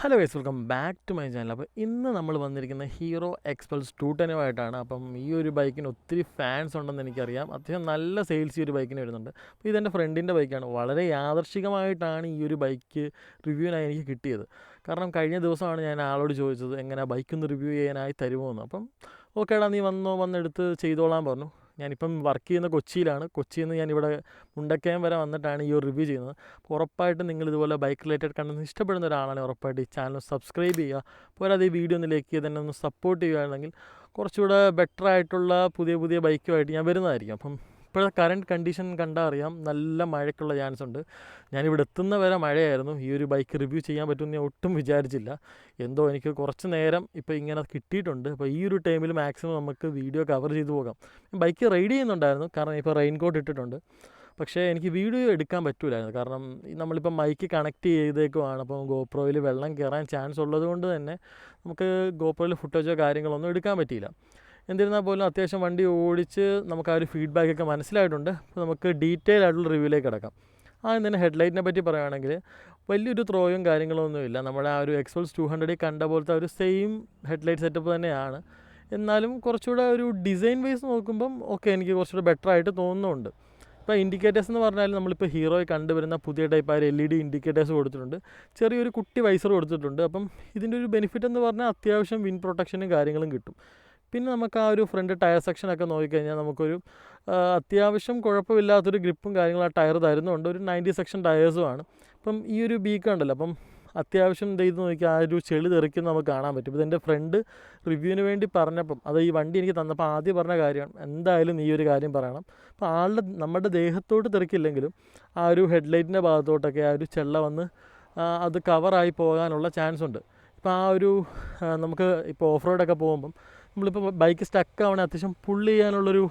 Hello guys, welcome back to my channel. അപ്പോൾ ഇന്ന് നമ്മൾ വന്നിരിക്കുന്ന ഹീറോ എക്സ്പൾസ് 210 അപ്പം ഈ ഒരു ബൈക്കിന് ഒത്തിരി ഫാൻസ് ഉണ്ടെന്ന് എനിക്കറിയാം. അത്യാവശ്യം നല്ല സെയിൽസ് ഈ ഒരു ബൈക്കിന് വരുന്നുണ്ട്. അപ്പോൾ ഇതെൻ്റെ ഫ്രണ്ടിൻ്റെ ബൈക്കാണ്. വളരെ യാദർശികമായിട്ടാണ് ഈ ഒരു ബൈക്ക് റിവ്യൂവിനായി എനിക്ക് കിട്ടിയത്. കാരണം കഴിഞ്ഞ ദിവസമാണ് ഞാൻ ആളോട് ചോദിച്ചത് എങ്ങനെ ബൈക്കൊന്ന് റിവ്യൂ ചെയ്യാനായി തരുമോ എന്ന്. അപ്പം ഓക്കേടാ, നീ വന്നെടുത്ത് ചെയ്തോളാൻ പറഞ്ഞു. ഞാനിപ്പം വർക്ക് ചെയ്യുന്ന കൊച്ചിയിലാണ്. കൊച്ചിയിൽ നിന്ന് ഞാനിവിടെ മുണ്ടക്കയം വരെ വന്നിട്ടാണ് ഈ ഒരു റിവ്യൂ ചെയ്യുന്നത്. അപ്പോൾ ഉറപ്പായിട്ടും നിങ്ങൾ ഇതുപോലെ ബൈക്ക് റിലേറ്റഡ് കണ്ടന്റ് ഇഷ്ടപ്പെടുന്ന ഒരാളാണെങ്കിൽ ഉറപ്പായിട്ട് ഈ ചാനൽ സബ്സ്ക്രൈബ് ചെയ്യുക. പോരാതെ ഈ വീഡിയോ ഒന്ന് ലൈക്ക് ചെയ്ത് തന്നെ ഒന്ന് സപ്പോർട്ട് ചെയ്യുകയാണെങ്കിൽ കുറച്ചുകൂടെ ബെറ്റർ ആയിട്ടുള്ള പുതിയ പുതിയ ബൈക്കുമായിട്ട് ഞാൻ വരുന്നതായിരിക്കും. അപ്പം ഇപ്പോഴത്തെ കറണ്ട് കണ്ടീഷൻ കണ്ടാൽ അറിയാം, നല്ല മഴയ്ക്കുള്ള ചാൻസ് ഉണ്ട്. ഞാനിവിടെ എത്തുന്ന വരെ മഴയായിരുന്നു. ഈ ഒരു ബൈക്ക് റിവ്യൂ ചെയ്യാൻ പറ്റുമെന്ന് ഞാൻ ഒട്ടും വിചാരിച്ചില്ല. എന്തോ എനിക്ക് കുറച്ച് നേരം ഇപ്പോൾ ഇങ്ങനെ കിട്ടിയിട്ടുണ്ട്. അപ്പോൾ ഈ ഒരു ടൈമിൽ മാക്സിമം നമുക്ക് വീഡിയോ കവർ ചെയ്തു പോകാം. ബൈക്ക് റൈഡ് ചെയ്യുന്നുണ്ടായിരുന്നു, കാരണം ഇപ്പോൾ റെയിൻ കോട്ട് ഇട്ടിട്ടുണ്ട്. പക്ഷേ എനിക്ക് വീഡിയോ എടുക്കാൻ പറ്റില്ലായിരുന്നു, കാരണം നമ്മളിപ്പോൾ മൈക്ക് കണക്ട് ചെയ്തേക്കുവാണ്. അപ്പോൾ ഗോപ്രോയിൽ വെള്ളം കയറാൻ ചാൻസ് ഉള്ളത് കൊണ്ട് തന്നെ നമുക്ക് ഗോപ്രോയിൽ ഫുട്ടേജോ കാര്യങ്ങളൊന്നും എടുക്കാൻ പറ്റിയില്ല. എന്നിരുന്നാൽ പോലും അത്യാവശ്യം വണ്ടി ഓടിച്ച് നമുക്ക് ആ ഒരു ഫീഡ്ബാക്കൊക്കെ മനസ്സിലായിട്ടുണ്ട്. അപ്പോൾ നമുക്ക് ഡീറ്റെയിൽ ആയിട്ടുള്ള റിവ്യൂയിലേക്ക് കിടക്കാം. ആദ്യം തന്നെ ഹെഡ്ലൈറ്റിനെ പറ്റി പറയുകയാണെങ്കിൽ വലിയൊരു ത്രോയും കാര്യങ്ങളൊന്നുമില്ല. നമ്മുടെ ആ ഒരു എക്സ്പൾസ് 200 കണ്ട പോലത്തെ ഒരു സെയിം ഹെഡ്ലൈറ്റ് സെറ്റപ്പ് തന്നെയാണ്. എന്നാലും കുറച്ചുകൂടെ ഒരു ഡിസൈൻ വൈസ് നോക്കുമ്പം എനിക്ക് കുറച്ചുകൂടെ ബെറ്റർ ആയിട്ട് തോന്നുന്നുണ്ട്. ഇപ്പോൾ ഇൻഡിക്കേറ്റേഴ്സ് എന്ന് പറഞ്ഞാൽ നമ്മളിപ്പോൾ ഹീറോയിൽ കണ്ടുവരുന്ന പുതിയ ടൈപ്പ് ആ LED ഇൻഡിക്കേറ്റേഴ്സ് കൊടുത്തിട്ടുണ്ട്. ചെറിയൊരു കുട്ടി വൈസർ കൊടുത്തിട്ടുണ്ട്. അപ്പം ഇതിൻ്റെ ഒരു ബെനിഫിറ്റ് എന്ന് പറഞ്ഞാൽ അത്യാവശ്യം വിൻ പ്രൊട്ടക്ഷനും കാര്യങ്ങളും കിട്ടും. പിന്നെ നമുക്ക് ആ ഒരു ഫ്രണ്ട് ടയർ സെക്ഷനൊക്കെ നോക്കിക്കഴിഞ്ഞാൽ നമുക്കൊരു അത്യാവശ്യം കുഴപ്പമില്ലാത്തൊരു ഗ്രിപ്പും കാര്യങ്ങളും ആ ടയർ തരുന്നുണ്ട്. ഒരു 90 സെക്ഷൻ ടയേഴ്സുമാണ്. അപ്പം ഈ ഒരു ബീക്ക് ഉണ്ടല്ലോ, അപ്പം അത്യാവശ്യം ഇത് നോക്കിയാൽ ആ ഒരു ചെളി തെറിക്കുന്ന നമുക്ക് കാണാൻ പറ്റും. ഇതെൻ്റെ ഫ്രണ്ട് റിവ്യൂവിന് വേണ്ടി പറഞ്ഞപ്പം, അത് ഈ വണ്ടി എനിക്ക് തന്നപ്പോൾ ആദ്യം പറഞ്ഞ കാര്യമാണ്, എന്തായാലും ഈ ഒരു കാര്യം പറയണം. അപ്പോൾ നമ്മുടെ ദേഹത്തോട്ട് തെറിക്കില്ലെങ്കിലും ആ ഒരു ഹെഡ്ലൈറ്റിൻ്റെ ഭാഗത്തോട്ടൊക്കെ ആ ഒരു ചെള്ള വന്ന് അത് കവറായി പോകാനുള്ള ചാൻസ് ഉണ്ട്. ഇപ്പോൾ ആ ഒരു നമുക്ക് ഇപ്പോൾ ഓഫ് റോഡൊക്കെ പോകുമ്പം നമ്മളിപ്പോൾ ബൈക്ക് സ്റ്റക്ക് ആവണേ അത്യാവശ്യം പുള്ള് ചെയ്യാനുള്ളൊരു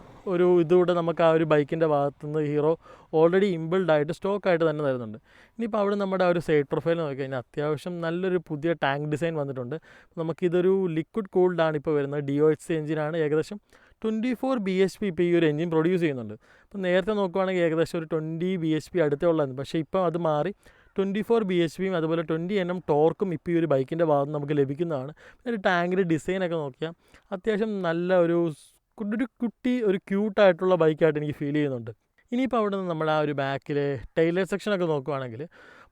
ഇതുകൂടെ നമുക്ക് ആ ഒരു ബൈക്കിൻ്റെ ഭാഗത്തുനിന്ന് ഹീറോ ഓൾറെഡി ഇമ്പിൾഡായിട്ട് സ്റ്റോക്കായിട്ട് തന്നെ തരുന്നുണ്ട്. ഇനിയിപ്പോൾ അവിടെ നമ്മുടെ ആ ഒരു സൈഡ് പ്രൊഫൈൽ നോക്കിക്കഴിഞ്ഞാൽ അത്യാവശ്യം നല്ലൊരു പുതിയ ടാങ്ക് ഡിസൈൻ വന്നിട്ടുണ്ട്. നമുക്കിതൊരു ലിക്വിഡ് കൂൾഡാണ് ഇപ്പോൾ വരുന്നത്. DOHC എഞ്ചിനാണ്. ഏകദേശം 24 bhp ഇപ്പോൾ ഈ ഒരു എഞ്ചിൻ പ്രൊഡ്യൂസ് ചെയ്യുന്നുണ്ട്. അപ്പോൾ നേരത്തെ നോക്കുവാണെങ്കിൽ ഏകദേശം ഒരു 20 bhp അടുത്തേ ഉള്ളായിരുന്നു. പക്ഷേ ഇപ്പോൾ അത് മാറി 24 bhp അതുപോലെ 20 Nm ടോർക്കും ഇപ്പോൾ ഈ ഒരു ബൈക്കിൻ്റെ ഭാഗത്ത് നമുക്ക് ലഭിക്കുന്നതാണ്. പിന്നെ ഒരു ടാങ്കിൻ്റെ ഡിസൈനൊക്കെ നോക്കിയാൽ അത്യാവശ്യം നല്ല ഒരു കുട്ടി ഒരു ക്യൂട്ടായിട്ടുള്ള ബൈക്കായിട്ട് എനിക്ക് ഫീൽ ചെയ്യുന്നുണ്ട്. ഇനിയിപ്പോൾ അവിടെ നിന്ന് നമ്മൾ ആ ഒരു ബാക്കിലെ ടൈലർ സെക്ഷനൊക്കെ നോക്കുവാണെങ്കിൽ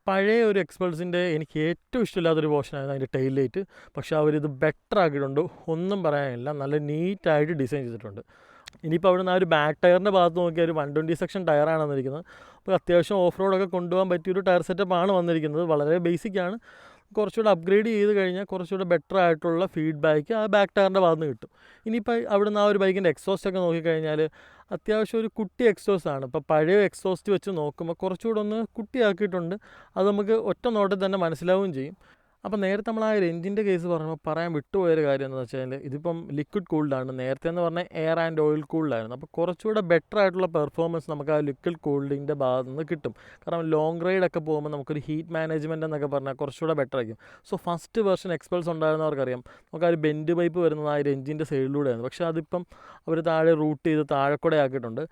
പഴയ ഒരു എക്സ്പൾസിൻ്റെ എനിക്ക് ഏറ്റവും ഇഷ്ടമില്ലാത്തൊരു പോർഷനായിരുന്നു അതിൻ്റെ ടൈൽ ലൈറ്റ്. പക്ഷേ അവരിത് ബെറ്റർ ആക്കിയിട്ടുണ്ട്, ഒന്നും പറയാനില്ല. നല്ല നീറ്റായിട്ട് ഡിസൈൻ ചെയ്തിട്ടുണ്ട്. ഇനിയിപ്പോൾ അവിടെ നിന്ന് ആ ഒരു ബാക്ക് ടയറിൻ്റെ ഭാഗത്ത് നോക്കിയാൽ ഒരു 120 സെക്ഷൻ ടയറാണ് വന്നിരിക്കുന്നത്. അപ്പോൾ അത്യാവശ്യം ഓഫ് റോഡൊക്കെ കൊണ്ടുപോകാൻ പറ്റിയൊരു ടയർ സെറ്റപ്പാണ് വന്നിരിക്കുന്നത്. വളരെ ബേസിക്കാണ്. കുറച്ചുകൂടെ അപ്ഗ്രേഡ് ചെയ്ത് കഴിഞ്ഞാൽ കുറച്ചുകൂടെ ബെറ്റർ ആയിട്ടുള്ള ഫീഡ്ബാക്ക് ആ ബാക്ക് ടയറിൻ്റെ ഭാഗത്ത് നിന്ന് കിട്ടും. ഇനിയിപ്പോൾ അവിടെ നിന്ന് ആ ഒരു ബൈക്കിൻ്റെ എക്സോസ്റ്റൊക്കെ നോക്കിക്കഴിഞ്ഞാൽ അത്യാവശ്യം ഒരു കുട്ടി എക്സോസ്റ്റാണ്. ഇപ്പോൾ പഴയ എക്സോസ്റ്റ് വെച്ച് നോക്കുമ്പോൾ കുറച്ചുകൂടെ ഒന്ന് കുട്ടിയാക്കിയിട്ടുണ്ട്. അത് നമുക്ക് ഒറ്റ നോട്ടത്തിൽ തന്നെ മനസ്സിലാവുകയും ചെയ്യും. അപ്പോൾ നേരത്തെ നമ്മൾ ആ ഒരു എഞ്ചിൻ്റെ കേസ് പറയുമ്പോൾ പറയാൻ വിട്ടുപോയൊരു കാര്യം എന്താണെന്ന് വെച്ചാൽ ഇതിപ്പം ലിക്വിഡ് കൂൾഡാണ്. നേരത്തെ എന്ന് പറഞ്ഞാൽ എയർ ആൻഡ് ഓയിൽ കൂൾഡായിരുന്നു. അപ്പോൾ കുറച്ചുകൂടെ ബെറ്റർ ആയിട്ടുള്ള പെർഫോമൻസ് നമുക്ക് ആ ലിക്വിഡ് കൂൾഡിൻ്റെ ഭാഗത്ത് നിന്ന് കിട്ടും. കാരണം ലോങ് റൈഡൊക്കെ പോകുമ്പോൾ നമുക്കൊരു ഹീറ്റ് മാനേജ്മെൻറ്റ് എന്നൊക്കെ പറഞ്ഞാൽ കുറച്ചുകൂടെ ബെറ്റർ ആയിരിക്കും. സോ ഫസ്റ്റ് വേർഷൻ എക്സ്പൾസ് ഉണ്ടായിരുന്നവർക്കറിയാം, നമുക്ക് ആ ഒരു ബെൻഡ് പൈപ്പ് വരുന്നത് ആ ഒരു എഞ്ചിൻ്റെ സൈഡിലൂടെയായിരുന്നു. പക്ഷേ അതിപ്പം അവർ താഴെ റൂട്ട് ചെയ്ത് താഴെക്കൂടെ ആക്കിയിട്ടുണ്ട്.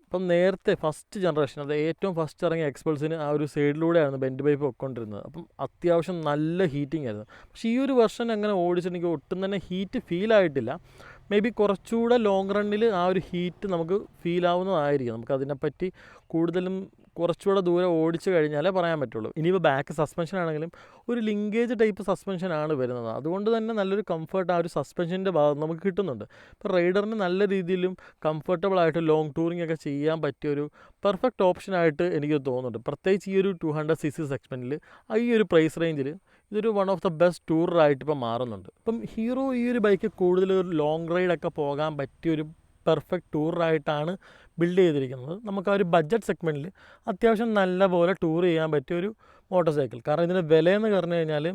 അപ്പം നേരത്തെ ഫസ്റ്റ് ജനറേഷൻ, അത് ഏറ്റവും ഫസ്റ്റ് ഇറങ്ങിയ എക്സ്പൾസിന് ആ ഒരു സൈഡിലൂടെയായിരുന്നു ബെൻഡ് പൈപ്പ് വെക്കൊണ്ടിരുന്നത്. അപ്പം അത്യാവശ്യം നല്ല ഹീറ്റിംഗ് ആയിരുന്നു. പക്ഷേ ഈ ഒരു വെർഷൻ അങ്ങനെ ഓടിച്ചിട്ടുണ്ടെങ്കിൽ ഒട്ടും തന്നെ ഹീറ്റ് ഫീൽ ആയിട്ടില്ല. മേ ബി കുറച്ചുകൂടെ ലോങ് റണ്ണിൽ ആ ഒരു ഹീറ്റ് നമുക്ക് ഫീൽ ആവുന്നതായിരിക്കും. നമുക്ക് അതിനെപ്പറ്റി കൂടുതലും കുറച്ചുകൂടെ ദൂരം ഓടിച്ച് കഴിഞ്ഞാലേ പറയാൻ പറ്റുള്ളൂ. ഇനിയിപ്പോൾ ബാക്ക് സസ്പെൻഷൻ ആണെങ്കിലും ഒരു ലിങ്കേജ് ടൈപ്പ് സസ്പെൻഷനാണ് വരുന്നത്. അതുകൊണ്ട് തന്നെ നല്ലൊരു കംഫർട്ട് ആ ഒരു സസ്പെൻഷൻ്റെ ഭാഗത്ത് നമുക്ക് കിട്ടുന്നുണ്ട്. ഇപ്പോൾ റൈഡറിന് നല്ല രീതിയിലും കംഫർട്ടബിളായിട്ട് ലോങ് ടൂറിംഗ് ഒക്കെ ചെയ്യാൻ പറ്റിയൊരു പെർഫെക്റ്റ് ഓപ്ഷനായിട്ട് എനിക്ക് തോന്നുന്നുണ്ട്. പ്രത്യേകിച്ച് ഈ ഒരു 200cc സെഗ്മെൻറ്റിൽ ഈ ഒരു പ്രൈസ് റേഞ്ചിൽ ഇതൊരു വൺ ഓഫ് ദ ബെസ്റ്റ് ടൂറായിട്ട് ഇപ്പോൾ മാറുന്നുണ്ട്. ഇപ്പം ഹീറോ ഈ ഒരു ബൈക്ക് കൂടുതൽ ഒരു ലോങ് റൈഡൊക്കെ പോകാൻ പറ്റിയൊരു പെർഫെക്റ്റ് ടൂറായിട്ടാണ് ബിൽഡ് ചെയ്തിരിക്കുന്നത്. നമുക്ക് ആ ഒരു ബഡ്ജറ്റ് സെഗ്മെൻറ്റിൽ അത്യാവശ്യം നല്ല പോലെ ടൂർ ചെയ്യാൻ പറ്റിയൊരു മോട്ടോർ സൈക്കിൾ. കാരണം ഇതിൻ്റെ വിലയെന്ന് പറഞ്ഞു കഴിഞ്ഞാൽ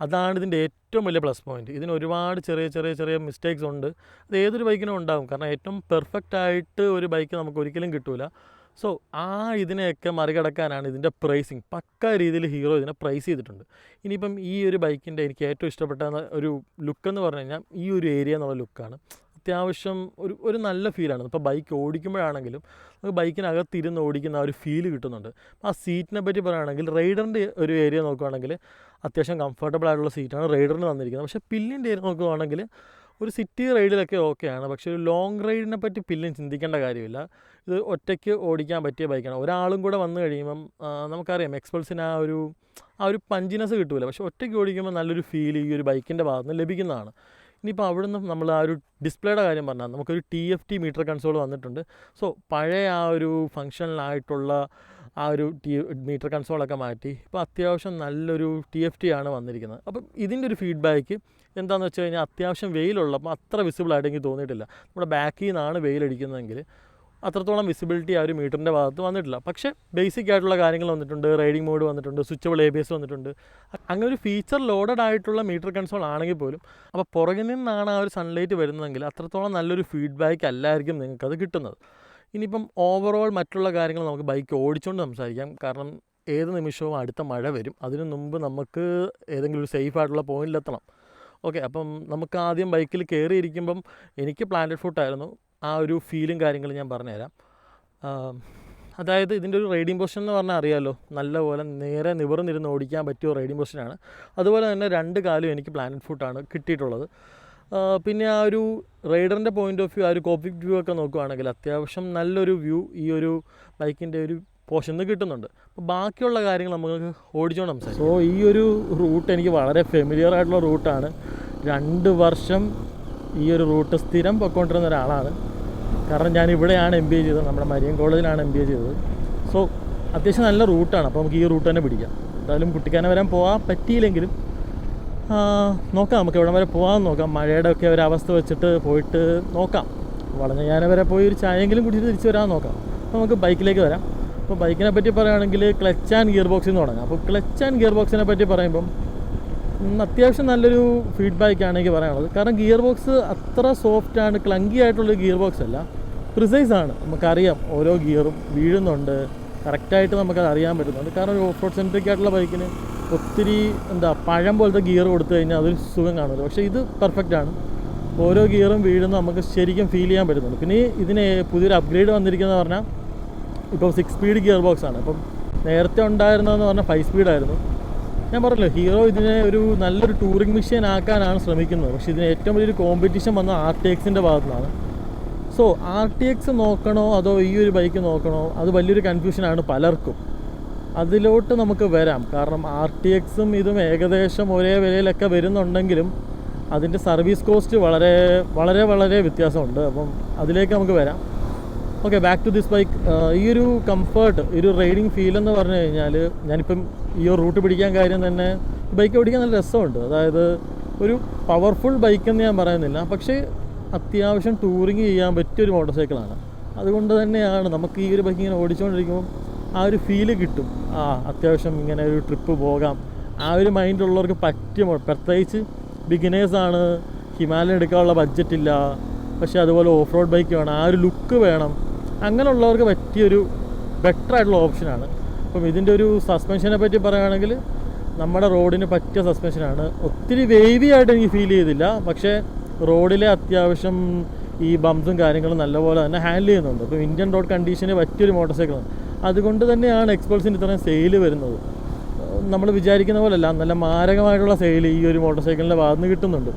അതാണ് ഇതിൻ്റെ ഏറ്റവും വലിയ പ്ലസ് പോയിൻറ്റ്. ഇതിന് ഒരുപാട് ചെറിയ മിസ്റ്റേക്സ് ഉണ്ട്. അത് ഏതൊരു ബൈക്കിനും ഉണ്ടാകും. കാരണം ഏറ്റവും പെർഫെക്റ്റ് ആയിട്ട് ഒരു ബൈക്ക് നമുക്ക് ഒരിക്കലും കിട്ടില്ല. സോ ഇതിനെയൊക്കെ മറികടക്കാനാണ് ഇതിൻ്റെ പ്രൈസിങ്. പക്ക രീതിയിൽ ഹീറോ ഇതിനെ പ്രൈസ് ചെയ്തിട്ടുണ്ട്. ഇനിയിപ്പം ഈ ഒരു ബൈക്കിൻ്റെ എനിക്ക് ഏറ്റവും ഇഷ്ടപ്പെട്ട ഒരു ലുക്കെന്ന് പറഞ്ഞു കഴിഞ്ഞാൽ ഈ ഒരു ഏരിയ എന്നുള്ള ലുക്കാണ്. അത്യാവശ്യം ഒരു നല്ല ഫീലാണ്. ഇപ്പോൾ ബൈക്ക് ഓടിക്കുമ്പോഴാണെങ്കിലും നമുക്ക് ബൈക്കിനകത്തിരുന്ന് ഓടിക്കുന്ന ആ ഒരു ഫീല് കിട്ടുന്നുണ്ട്. ആ സീറ്റിനെ പറ്റി പറയുകയാണെങ്കിൽ റൈഡറിൻ്റെ ഒരു ഏരിയ നോക്കുകയാണെങ്കിൽ അത്യാവശ്യം കംഫർട്ടബിൾ ആയിട്ടുള്ള സീറ്റാണ് റൈഡറിന് തന്നിരിക്കുന്നത്. പക്ഷേ പില്ലിൻ്റെ ഏരിയ നോക്കുകയാണെങ്കിൽ ഒരു സിറ്റി റൈഡിലൊക്കെ ഓക്കെയാണ്, പക്ഷേ ഒരു ലോങ് റൈഡിനെ പറ്റി പില്ലിൻ ചിന്തിക്കേണ്ട കാര്യമില്ല. ഇത് ഒറ്റയ്ക്ക് ഓടിക്കാൻ പറ്റിയ ബൈക്കാണ്. ഒരാളും കൂടെ വന്നു കഴിയുമ്പം നമുക്കറിയാം എക്സ്പൾസിന് ആ ഒരു പഞ്ചിനെസ് കിട്ടില്ല. പക്ഷേ ഒറ്റയ്ക്ക് ഓടിക്കുമ്പോൾ നല്ലൊരു ഫീൽ ഈ ഒരു ബൈക്കിൻ്റെ ഭാഗത്ത് നിന്ന് ലഭിക്കുന്നതാണ്. ഇനിയിപ്പോൾ അവിടെ നിന്ന് നമ്മൾ ആ ഒരു ഡിസ്പ്ലേയുടെ കാര്യം പറഞ്ഞാൽ നമുക്കൊരു TFT മീറ്റർ കൺസോൾ വന്നിട്ടുണ്ട്. സോ പഴയ ആ ഒരു ഫങ്ഷണലായിട്ടുള്ള ആ ഒരു മീറ്റർ കൺസോളൊക്കെ മാറ്റി ഇപ്പോൾ അത്യാവശ്യം നല്ലൊരു TFT ആണ് വന്നിരിക്കുന്നത്. അപ്പം ഇതിൻ്റെ ഒരു ഫീഡ്ബാക്ക് എന്താണെന്ന് വെച്ച് കഴിഞ്ഞാൽ അത്യാവശ്യം വെയിലുള്ളപ്പോൾ അത്ര വിസിബിളായിട്ട് എനിക്ക് തോന്നിയിട്ടില്ല. നമ്മുടെ ബാക്കിൽ നിന്നാണ് വെയിലടിക്കുന്നതെങ്കിൽ അത്രത്തോളം വിസിബിലിറ്റി ആ ഒരു മീറ്ററിൻ്റെ ഭാഗത്ത് വന്നിട്ടില്ല. പക്ഷേ ബേസിക് ആയിട്ടുള്ള കാര്യങ്ങൾ വന്നിട്ടുണ്ട്. റൈഡിംഗ് മോഡ് വന്നിട്ടുണ്ട്, സ്വിച്ചബിൾ ABS വന്നിട്ടുണ്ട്. അങ്ങനെ ഒരു ഫീച്ചർ ലോഡഡ് ആയിട്ടുള്ള മീറ്റർ കൺസോൾ ആണെങ്കിൽ പോലും അപ്പോൾ പുറകിൽ നിന്നാണ് ആ ഒരു സൺലൈറ്റ് വരുന്നതെങ്കിൽ അത്രത്തോളം നല്ലൊരു ഫീഡ്ബാക്ക് അല്ലായിരിക്കും നിങ്ങൾക്കത് കിട്ടുന്നത്. ഇനിയിപ്പം ഓവറോൾ മറ്റുള്ള കാര്യങ്ങൾ നമുക്ക് ബൈക്ക് ഓടിച്ചുകൊണ്ട് സംസാരിക്കാം. കാരണം ഏത് നിമിഷവും അടുത്ത മഴ വരും. അതിനു മുമ്പ് നമുക്ക് ഏതെങ്കിലും ഒരു സേഫ് ആയിട്ടുള്ള പോയിന്റിലെത്തണം. ഓക്കെ, അപ്പം നമുക്ക് ആദ്യം ബൈക്കിൽ കയറിയിരിക്കുമ്പം എനിക്ക് പ്ലാന്റഡ് ഫുട്ടായിരുന്നു. ആ ഒരു ഫീലും കാര്യങ്ങളും ഞാൻ പറഞ്ഞുതരാം. അതായത് ഇതിൻ്റെ ഒരു റൈഡിങ് പൊസിഷൻ എന്ന് പറഞ്ഞാൽ അറിയാമല്ലോ, നല്ലപോലെ നേരെ നിവർന്നിരുന്ന് ഓടിക്കാൻ പറ്റിയ റൈഡിങ് പൊസിഷനാണ്. അതുപോലെ തന്നെ 2 കാലും എനിക്ക് പ്ലാനറ്റ് ഫുട്ടാണ് കിട്ടിയിട്ടുള്ളത്. പിന്നെ ആ ഒരു റൈഡറിൻ്റെ പോയിൻ്റ് ഓഫ് വ്യൂ, ആ ഒരു കോക്പിറ്റ് വ്യൂ ഒക്കെ നോക്കുകയാണെങ്കിൽ അത്യാവശ്യം നല്ലൊരു വ്യൂ ഈ ഒരു ബൈക്കിൻ്റെ ഒരു പോർഷനിൽ നിന്ന് കിട്ടുന്നുണ്ട്. അപ്പോൾ ബാക്കിയുള്ള കാര്യങ്ങൾ നമുക്ക് ഓടിച്ചുകൊണ്ട് സംസാരിക്കും. സോ ഈ ഒരു റൂട്ട് എനിക്ക് വളരെ ഫെമിലിയർ ആയിട്ടുള്ള റൂട്ടാണ്. 2 വർഷം ഈ ഒരു റൂട്ട് സ്ഥിരം പൊയ്ക്കൊണ്ടിരുന്ന ഒരാളാണ്. കാരണം ഞാൻ ഇവിടെയാണ് MBA ചെയ്തത്, നമ്മുടെ മരിയൻ കോളേജിലാണ് MBA ചെയ്തത്. സോ അത്യാവശ്യം നല്ല റൂട്ടാണ്. അപ്പോൾ നമുക്ക് ഈ റൂട്ട് തന്നെ പിടിക്കാം. എന്തായാലും കുട്ടിക്കാനം വരാൻ പോകാൻ പറ്റിയില്ലെങ്കിലും നോക്കാം, നമുക്ക് എവിടെ വരെ പോകാമെന്ന് നോക്കാം. മഴയുടെ ഒക്കെ ഒരു അവസ്ഥ വെച്ചിട്ട് പോയിട്ട് നോക്കാം. വളഞ്ഞ വരെ പോയി ഒരു ചായയെങ്കിലും കുടിച്ചിട്ട് തിരിച്ച് വരാൻ നോക്കാം. അപ്പോൾ നമുക്ക് ബൈക്കിലേക്ക് വരാം. അപ്പോൾ ബൈക്കിനെ പറ്റി പറയുകയാണെങ്കിൽ ക്ലച്ച് ആൻഡ് ഗിയർ ബോക്സിൽ നിന്ന് തുടങ്ങാം. അപ്പോൾ ക്ലച്ച് ആൻഡ് ഗിയർ ബോക്സിനെ പറ്റി പറയുമ്പം അത്യാവശ്യം നല്ലൊരു ഫീഡ്ബാക്കാണ് എനിക്ക് പറയാനുള്ളത്. കാരണം ഗിയർ ബോക്സ് അത്ര സോഫ്റ്റാണ്, ക്ലങ്കി ആയിട്ടുള്ള ഗിയർ ബോക്സ് അല്ല, പ്രിസൈസാണ്. നമുക്കറിയാം ഓരോ ഗിയറും വീഴുന്നുണ്ട്, കറക്റ്റായിട്ട് നമുക്കത് അറിയാൻ പറ്റുന്നുണ്ട്. കാരണം ഒരു ഓഫ് റോഡ് സെൻട്രിക് ആയിട്ടുള്ള ബൈക്കിന് ഒത്തിരി പഴം പോലത്തെ ഗിയർ കൊടുത്തു കഴിഞ്ഞാൽ അതൊരു സുഖം കാണില്ല. പക്ഷേ ഇത് പെർഫെക്റ്റാണ്. ഓരോ ഗിയറും വീഴുന്ന നമുക്ക് ശരിക്കും ഫീൽ ചെയ്യാൻ പറ്റുന്നുണ്ട്. പിന്നെ ഇതിന് പുതിയൊരു അപ്ഗ്രേഡ് വന്നിരിക്കുന്നത് പറഞ്ഞാൽ ഇപ്പോൾ 6 സ്പീഡ് ഗിയർ ബോക്സാണ്. അപ്പം നേരത്തെ ഉണ്ടായിരുന്നതെന്ന് പറഞ്ഞാൽ 5 സ്പീഡായിരുന്നു. ഞാൻ പറഞ്ഞല്ലോ, ഹീറോ ഇതിനെ ഒരു നല്ലൊരു ടൂറിംഗ് മെഷീൻ ആക്കാനാണ് ശ്രമിക്കുന്നത്. പക്ഷേ ഇതിന് ഏറ്റവും വലിയൊരു കോമ്പറ്റീഷൻ വന്ന RTXൻ്റെ ഭാഗത്തു നിന്നാണ്. സോ RTX നോക്കണോ അതോ ഈ ഒരു ബൈക്ക് നോക്കണോ, അത് വലിയൊരു കൺഫ്യൂഷനാണ് പലർക്കും. അതിലോട്ട് നമുക്ക് വരാം. കാരണം RTXും ഇതും ഏകദേശം ഒരേ വിലയിലൊക്കെ വരുന്നുണ്ടെങ്കിലും അതിൻ്റെ സർവീസ് കോസ്റ്റ് വളരെ വളരെ വളരെ വ്യത്യാസമുണ്ട്. അപ്പം അതിലേക്ക് നമുക്ക് വരാം. Okay, back to this bike. ഈ ഒരു കംഫർട്ട്, ഈ ഒരു റൈഡിങ് ഫീൽ എന്ന് പറഞ്ഞു കഴിഞ്ഞാൽ, ഞാനിപ്പം ഈ ഒരു റൂട്ട് പിടിക്കാൻ കാര്യം തന്നെ ബൈക്ക് ഓടിക്കാൻ നല്ല രസമുണ്ട്. അതായത് ഒരു പവർഫുൾ ബൈക്കെന്ന് ഞാൻ പറയുന്നില്ല, പക്ഷേ അത്യാവശ്യം ടൂറിങ് ചെയ്യാൻ പറ്റിയൊരു മോട്ടോർ സൈക്കിളാണ്. അതുകൊണ്ട് തന്നെയാണ് നമുക്ക് ഈ ഒരു ബൈക്ക് ഇങ്ങനെ ഓടിച്ചുകൊണ്ടിരിക്കുമ്പോൾ ആ ഒരു ഫീല് കിട്ടും. അത്യാവശ്യം ഇങ്ങനെ ഒരു ട്രിപ്പ് പോകാം, ആ ഒരു മൈൻഡുള്ളവർക്ക് പറ്റിയ, പ്രത്യേകിച്ച് ബിഗിനേഴ്സാണ്, ഹിമാലയൻ എടുക്കാനുള്ള ബഡ്ജറ്റില്ല, പക്ഷേ അതുപോലെ ഓഫ് റോഡ് ബൈക്ക് വേണം, ആ ഒരു ലുക്ക് വേണം, അങ്ങനെയുള്ളവർക്ക് പറ്റിയൊരു ബെറ്റർ ആയിട്ടുള്ള ഓപ്ഷനാണ്. അപ്പം ഇതിൻ്റെ ഒരു സസ്പെൻഷനെ പറ്റി പറയുകയാണെങ്കിൽ നമ്മുടെ റോഡിന് പറ്റിയ സസ്പെൻഷനാണ്. ഒത്തിരി വേവി ആയിട്ട് എനിക്ക് ഫീൽ ചെയ്തില്ല, പക്ഷേ റോഡിലെ അത്യാവശ്യം ഈ ബംസും കാര്യങ്ങളും നല്ലപോലെ തന്നെ ഹാൻഡിൽ ചെയ്യുന്നുണ്ട്. അപ്പോൾ ഇന്ത്യൻ റോഡ് കണ്ടീഷന് പറ്റിയൊരു മോട്ടോർ സൈക്കിളാണ്. അതുകൊണ്ട് തന്നെയാണ് എക്സ്പൾസിന് ഇത്രയും സെയിൽ വരുന്നത്. നമ്മൾ വിചാരിക്കുന്ന പോലെയല്ല, നല്ല മാരകമായിട്ടുള്ള സെയിൽ ഈ ഒരു മോട്ടോർ സൈക്കിളിൻ്റെ ഭാഗത്ത് നിന്ന് കിട്ടുന്നുണ്ട്.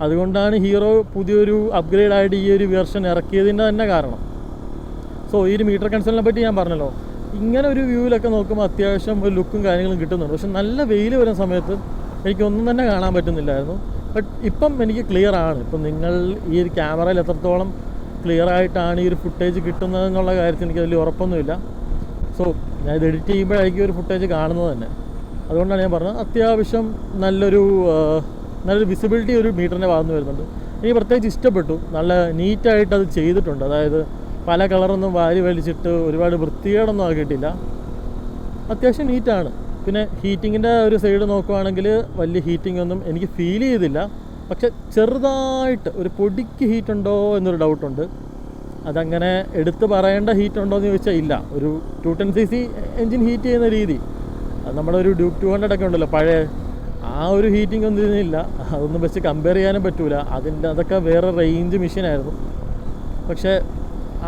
അതുകൊണ്ടാണ് ഹീറോ പുതിയൊരു അപ്ഗ്രേഡായിട്ട് ഈ ഒരു വെർഷൻ ഇറക്കിയതിൻ്റെ തന്നെ കാരണം. സോ ഈ ഒരു മീറ്റർ കൺസോളിനെ പറ്റി ഞാൻ പറഞ്ഞല്ലോ, ഇങ്ങനെ ഒരു വ്യൂവിലൊക്കെ നോക്കുമ്പോൾ അത്യാവശ്യം ഒരു ലുക്കും കാര്യങ്ങളും കിട്ടുന്നുണ്ട്. പക്ഷെ നല്ല വെയിൽ വരുന്ന സമയത്ത് എനിക്കൊന്നും തന്നെ കാണാൻ പറ്റുന്നില്ലായിരുന്നു. ബട്ട് ഇപ്പം എനിക്ക് ക്ലിയർ ആണ്. ഇപ്പം നിങ്ങൾ ഈ ഒരു ക്യാമറയിൽ എത്രത്തോളം ക്ലിയർ ആയിട്ടാണ് ഈ ഒരു ഫുട്ടേജ് കിട്ടുന്നതെന്നുള്ള കാര്യത്തിൽ എനിക്ക് വലിയ ഉറപ്പൊന്നുമില്ല. സോ ഞാൻ ഇത് എഡിറ്റ് ചെയ്യുമ്പോഴായിരിക്കും ഒരു ഫുട്ടേജ് കാണുന്നത് തന്നെ. അതുകൊണ്ടാണ് ഞാൻ പറഞ്ഞത് അത്യാവശ്യം നല്ലൊരു വിസിബിലിറ്റി ഒരു മീറ്ററിൻ്റെ ഭാഗത്ത് വരുന്നുണ്ട്. എനിക്ക് പ്രത്യേകിച്ച് ഇഷ്ടപ്പെട്ടു. നല്ല നീറ്റായിട്ട് അത് ചെയ്തിട്ടുണ്ട്. അതായത് പല കളറൊന്നും വാരി വലിച്ചിട്ട് ഒരുപാട് വൃത്തികേടൊന്നും ആക്കിയിട്ടില്ല. അത്യാവശ്യം നീറ്റാണ്. പിന്നെ ഹീറ്റിങ്ങിൻ്റെ ഒരു സൈഡ് നോക്കുവാണെങ്കിൽ വലിയ ഹീറ്റിംഗ് ഒന്നും എനിക്ക് ഫീൽ ചെയ്തില്ല. പക്ഷെ ചെറുതായിട്ട് ഒരു പൊടിക്ക് ഹീറ്റുണ്ടോ എന്നൊരു ഡൗട്ടുണ്ട്. അതങ്ങനെ എടുത്ത് പറയേണ്ട ഹീറ്റുണ്ടോ എന്ന് ചോദിച്ചാൽ ഇല്ല. ഒരു 210cc എൻജിൻ ഹീറ്റ് ചെയ്യുന്ന രീതി, അത് നമ്മുടെ ഒരു ഡ്യൂക്ക് 200 ഒക്കെ ഉണ്ടല്ലോ പഴയ, ആ ഒരു ഹീറ്റിംഗ് ഒന്നും ഇതിനില്ല. അതൊന്നും വെച്ച് കമ്പയർ ചെയ്യാനും പറ്റില്ല. അതൊക്കെ വേറെ റേഞ്ച് മെഷീനായിരുന്നു. പക്ഷേ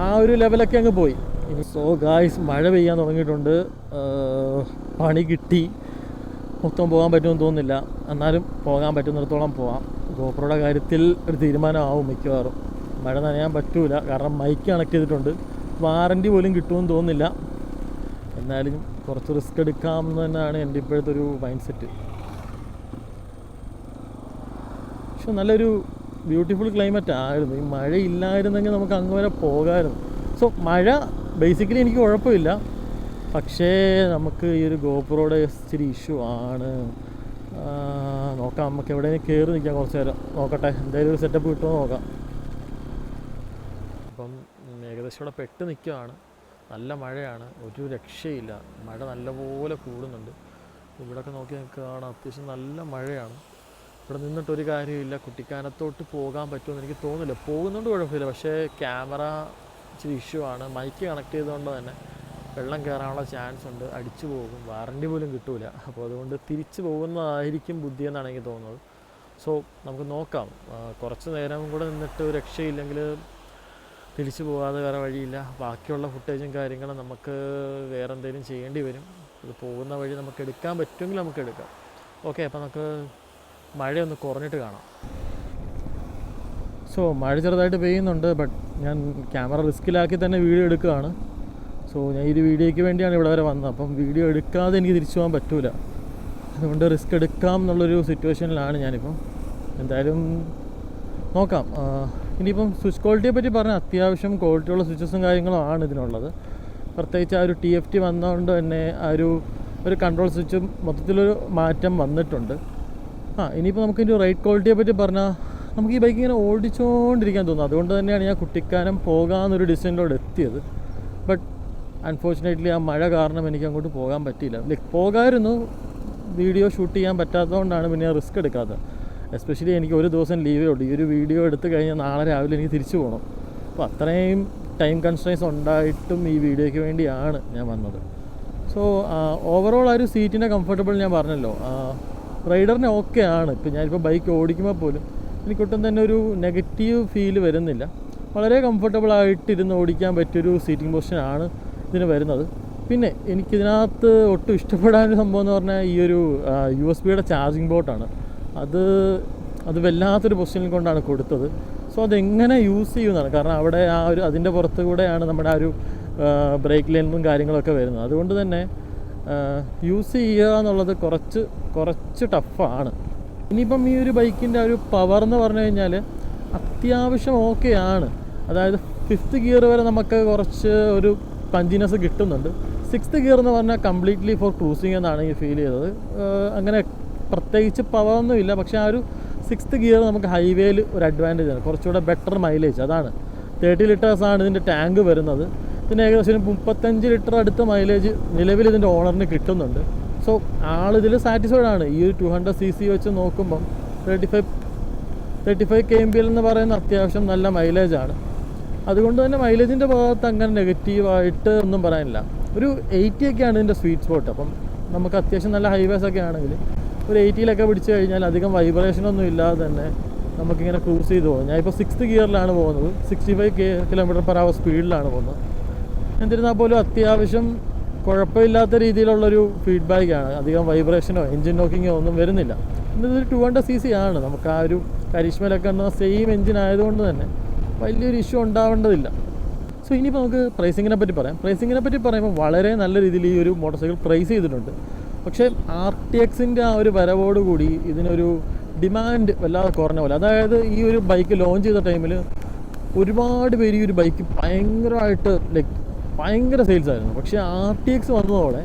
ആ ഒരു ലെവലൊക്കെ അങ്ങ് പോയി. ഇനി സോ ഗായ്സ്, മഴ പെയ്യാൻ തുടങ്ങിയിട്ടുണ്ട്. പണി കിട്ടി. മൊത്തം പോകാൻ പറ്റുമെന്ന് തോന്നുന്നില്ല. എന്നാലും പോകാൻ പറ്റുന്നിടത്തോളം പോകാം. ഗോപ്രോയുടെ കാര്യത്തിൽ ഒരു തീരുമാനമാവും മിക്കവാറും. മഴ നനയാൻ പറ്റൂല, കാരണം മൈക്ക് കണക്ട് ചെയ്തിട്ടുണ്ട്. വാറൻറ്റി പോലും കിട്ടുമെന്ന് തോന്നുന്നില്ല. എന്നാലും കുറച്ച് റിസ്ക് എടുക്കാമെന്ന് തന്നെയാണ് എൻ്റെ ഇപ്പോഴത്തെ ഒരു മൈൻഡ് സെറ്റ്. പക്ഷെ നല്ലൊരു ബ്യൂട്ടിഫുൾ ക്ലൈമറ്റ് ആയിരുന്നു. ഈ മഴ ഇല്ലായിരുന്നെങ്കിൽ നമുക്ക് അങ്ങ് വരെ പോകാമായിരുന്നു. സോ മഴ ബേസിക്കലി എനിക്ക് കുഴപ്പമില്ല. പക്ഷേ നമുക്ക് ഈ ഒരു ഗോപ്രോയുടെ ഇച്ചിരി ഇഷ്യൂ ആണ്. നോക്കാം, നമുക്ക് എവിടെയെങ്കിലും കയറി നിൽക്കാം കുറച്ച് നേരം. നോക്കട്ടെ, എന്തായാലും ഒരു സെറ്റപ്പ് കിട്ടുമോ നോക്കാം. അപ്പം ഏകദേശം ഇവിടെ പെട്ട് നിൽക്കുകയാണ്. നല്ല മഴയാണ്, ഒരു രക്ഷയില്ല. മഴ നല്ലപോലെ കൂടുന്നുണ്ട്. ഇവിടെയൊക്കെ നോക്കി നിൽക്കുകയാണ്, അത്യാവശ്യം നല്ല മഴയാണ്. ഇവിടെ നിന്നിട്ടൊരു കാര്യമില്ല. കുട്ടിക്കാനത്തോട്ട് പോകാൻ പറ്റുമെന്ന് എനിക്ക് തോന്നുന്നില്ല. പോകുന്നുണ്ട് കുഴപ്പമില്ല, പക്ഷേ ക്യാമറ ഇച്ചിരി ഇഷ്യൂ ആണ്. മൈക്ക് കണക്ട് ചെയ്തുകൊണ്ട് തന്നെ വെള്ളം കയറാനുള്ള ചാൻസ് ഉണ്ട്. അടിച്ചു പോകും, വാറൻറ്റി പോലും കിട്ടില്ല. അപ്പോൾ അതുകൊണ്ട് തിരിച്ചു പോകുന്നതായിരിക്കും ബുദ്ധിയെന്നാണ് എനിക്ക് തോന്നുന്നത്. സോ നമുക്ക് നോക്കാം. കുറച്ച് നേരം കൂടെ നിന്നിട്ട് രക്ഷയില്ലെങ്കിൽ തിരിച്ചു പോകാതെ വേറെ വഴിയില്ല. ബാക്കിയുള്ള ഫുട്ടേജും കാര്യങ്ങളും നമുക്ക് വേറെ എന്തെങ്കിലും ചെയ്യേണ്ടി വരും. ഇത് പോകുന്ന വഴി നമുക്ക് എടുക്കാൻ പറ്റുമെങ്കിൽ നമുക്ക് എടുക്കാം. ഓക്കെ, അപ്പോൾ നമുക്ക് മഴയൊന്ന് കുറഞ്ഞിട്ട് കാണാം. സോ മഴ ചെറുതായിട്ട് പെയ്യുന്നുണ്ട്. ബട്ട് ഞാൻ ക്യാമറ റിസ്കിലാക്കി തന്നെ വീഡിയോ എടുക്കുകയാണ്. സോ ഞാൻ ഈ ഒരു വീഡിയോയ്ക്ക് വേണ്ടിയാണ് ഇവിടെ വരെ വന്നത്. അപ്പം വീഡിയോ എടുക്കാതെ എനിക്ക് തിരിച്ചു പോകാൻ പറ്റില്ല. അതുകൊണ്ട് റിസ്ക് എടുക്കാം എന്നുള്ളൊരു സിറ്റുവേഷനിലാണ് ഞാനിപ്പം. എന്തായാലും നോക്കാം. ഇനിയിപ്പം സ്വിച്ച് ക്വാളിറ്റിയെ പറ്റി പറഞ്ഞാൽ അത്യാവശ്യം ക്വാളിറ്റിയുള്ള സ്വിച്ചസും കാര്യങ്ങളും ആണ് ഇതിനുള്ളത്. പ്രത്യേകിച്ച് ആ ഒരു TFT വന്നതുകൊണ്ട് തന്നെ ആ ഒരു കൺട്രോൾ സ്വിച്ചും മൊത്തത്തിലൊരു മാറ്റം വന്നിട്ടുണ്ട്. ഇനിയിപ്പോൾ നമുക്കിതിൻ്റെ റൈഡ് ക്വാളിറ്റിയെ പറ്റി പറഞ്ഞാൽ നമുക്ക് ഈ ബൈക്ക് ഇങ്ങനെ ഓടിച്ചുകൊണ്ടിരിക്കാൻ തോന്നും. അതുകൊണ്ട് തന്നെയാണ് ഞാൻ കുട്ടിക്കാനം പോകാമെന്നൊരു ഡിസിഷനിലോട് എത്തിയത്. ബട്ട് അൺഫോർച്ചുനേറ്റ്ലി ആ മഴ കാരണം എനിക്ക് അങ്ങോട്ട് പോകാൻ പറ്റിയില്ല. പോകാമായിരുന്നു, വീഡിയോ ഷൂട്ട് ചെയ്യാൻ പറ്റാത്തതുകൊണ്ടാണ് പിന്നെ ഞാൻ റിസ്ക് എടുക്കാത്തത്. എസ്പെഷ്യലി എനിക്ക് ഒരു ദിവസം ലീവേ ഉള്ളൂ. ഈ ഒരു വീഡിയോ എടുത്ത് കഴിഞ്ഞാൽ നാളെ രാവിലെ എനിക്ക് തിരിച്ചു പോകണം. അപ്പോൾ അത്രയും ടൈം കൺസ്ട്രെയിൻസ് ഉണ്ടായിട്ടും ഈ വീഡിയോയ്ക്ക് വേണ്ടിയാണ് ഞാൻ വന്നത്. സോ ഓവറോൾ ആ ഒരു സീറ്റിൻ്റെ കംഫർട്ടബിൾ ഞാൻ പറഞ്ഞല്ലോ, റൈഡറിന് ഓക്കെ ആണ്. ഇപ്പോൾ ഞാനിപ്പോൾ ബൈക്ക് ഓടിക്കുമ്പോൾ പോലും എനിക്കൊട്ടും തന്നെ ഒരു നെഗറ്റീവ് ഫീല് വരുന്നില്ല. വളരെ കംഫർട്ടബിളായിട്ടിരുന്ന് ഓടിക്കാൻ പറ്റിയൊരു സീറ്റിംഗ് പൊസിഷനാണ് ഇതിന് വരുന്നത്. പിന്നെ എനിക്കിതിനകത്ത് ഒട്ടും ഇഷ്ടപ്പെടാനൊരു സംഭവം എന്ന് പറഞ്ഞാൽ ഈ ഒരു USB ചാർജിങ് പോർട്ടാണ്. അത് വല്ലാത്തൊരു പൊസിഷനിൽ കൊണ്ടാണ് കൊടുത്തത്. സോ അതെങ്ങനെ യൂസ് ചെയ്യുന്നതാണ്, കാരണം അവിടെ അതിൻ്റെ പുറത്ത് കൂടെയാണ് നമ്മുടെ ആ ഒരു ബ്രേക്ക് ലൈനും കാര്യങ്ങളൊക്കെ വരുന്നത്. അതുകൊണ്ട് തന്നെ യൂസ് ചെയ്യുക എന്നുള്ളത് കുറച്ച് ടഫാണ്. ഇനിയിപ്പം ഈ ഒരു ബൈക്കിൻ്റെ ഒരു പവർ എന്ന് പറഞ്ഞു കഴിഞ്ഞാൽ അത്യാവശ്യം ഓക്കെയാണ്. അതായത് 5th ഗിയർ വരെ നമുക്ക് കുറച്ച് ഒരു പഞ്ചിനെസ് കിട്ടുന്നുണ്ട്. 6th ഗിയർ എന്ന് പറഞ്ഞാൽ കംപ്ലീറ്റ്ലി ഫോർ ക്രൂസിങ് എന്നാണ് എനിക്ക് ഫീൽ ചെയ്തത്. അങ്ങനെ പ്രത്യേകിച്ച് പവറൊന്നും ഇല്ല. പക്ഷേ ആ ഒരു 6th ഗിയർ നമുക്ക് ഹൈവേയിൽ ഒരു അഡ്വാൻറ്റേജ് ആണ്, കുറച്ചുകൂടെ ബെറ്റർ മൈലേജ്. അതാണ് 30 ലിറ്റേഴ്സാണ് ഇതിൻ്റെ ടാങ്ക് വരുന്നത്. ഇതിന് ഏകദേശം 35 ലിറ്റർ അടുത്ത മൈലേജ് നിലവിൽ ഇതിൻ്റെ ഓണറിന് കിട്ടുന്നുണ്ട്. സോ ആളിതിൽ സാറ്റിസ്ഫൈഡ് ആണ്. ഈ ഒരു 200cc വെച്ച് നോക്കുമ്പം 35 kmpl എന്ന് പറയുന്ന അത്യാവശ്യം നല്ല മൈലേജാണ്. അതുകൊണ്ട് തന്നെ മൈലേജിൻ്റെ ഭാഗത്ത് അങ്ങനെ നെഗറ്റീവായിട്ട് ഒന്നും പറയാനില്ല. ഒരു 80 ഒക്കെയാണ് ഇതിൻ്റെ സ്വീറ്റ് സ്പോട്ട്. അപ്പം നമുക്ക് അത്യാവശ്യം നല്ല ഹൈവേസ് ഒക്കെ ആണെങ്കിൽ ഒരു 80-ലൊക്കെ പിടിച്ച് കഴിഞ്ഞാൽ അധികം വൈബ്രേഷനൊന്നും ഇല്ലാതെ തന്നെ നമുക്കിങ്ങനെ ക്രൂസ് ചെയ്ത് പോകും. ഞാനിപ്പോൾ 6th ഗിയറിലാണ് പോകുന്നത്. 65 km/h സ്പീഡിലാണ് പോകുന്നത്. എന്നിരുന്നാൽ പോലും അത്യാവശ്യം കുഴപ്പമില്ലാത്ത രീതിയിലുള്ളൊരു ഫീഡ്ബാക്കാണ്. അധികം വൈബ്രേഷനോ എൻജിൻ നോക്കിങ്ങോ ഒന്നും വരുന്നില്ല. ഇതൊരു 200cc ആണ്. നമുക്ക് ആ ഒരു കരിഷ്മയിലൊക്കെ ഉള്ള സെയിം എൻജിൻ ആയതുകൊണ്ട് തന്നെ വലിയൊരു ഇഷ്യൂ ഉണ്ടാവേണ്ടതില്ല. സോ ഇനിയിപ്പോൾ നമുക്ക് പ്രൈസിങ്ങിനെ പറ്റി പറയാം. പ്രൈസിങ്ങിനെ പറ്റി പറയുമ്പോൾ വളരെ നല്ല രീതിയിൽ ഈ ഒരു മോട്ടോർ സൈക്കിൾ പ്രൈസ് ചെയ്തിട്ടുണ്ട്. പക്ഷേ RTXൻ്റെ ആ ഒരു വരവോടുകൂടി ഇതിനൊരു ഡിമാൻഡ് വല്ലാതെ കുറഞ്ഞ പോലെ. അതായത് ഈ ഒരു ബൈക്ക് ലോഞ്ച് ചെയ്ത ടൈമിൽ ഒരുപാട് പേര് ഈ ഒരു ബൈക്ക് ഭയങ്കര സെയിൽസ് ആയിരുന്നു. പക്ഷേ RTX വന്നതോടെ